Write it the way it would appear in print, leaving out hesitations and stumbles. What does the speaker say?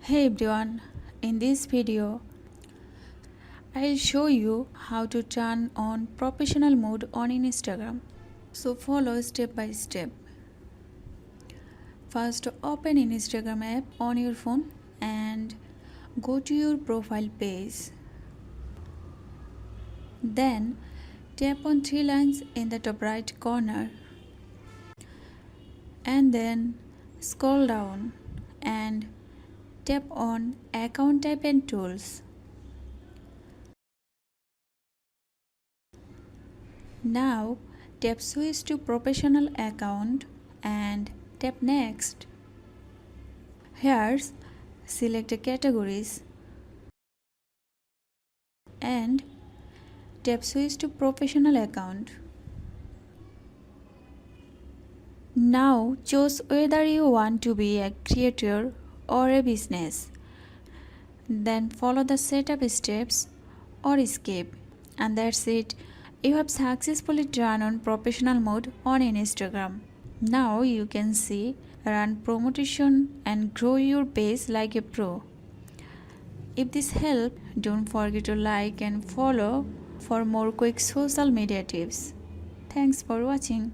Hey everyone, in this video I'll show you how to turn on professional mode on Instagram. So follow step by step. First open Instagram app on your phone and go to your profile page. Then tap on three lines in the top right corner and then scroll down and tap on account type and tools. Now tap switch to professional account and tap next. Here select the categories and tap switch to professional account. Now choose whether you want to be a creator or a business. Then follow the setup steps or skip, and that's it. You have successfully turned on professional mode on Instagram. Now you can see, run promotion and grow your page like a pro. If this helped, don't forget to like and follow for more quick social media tips. Thanks for watching.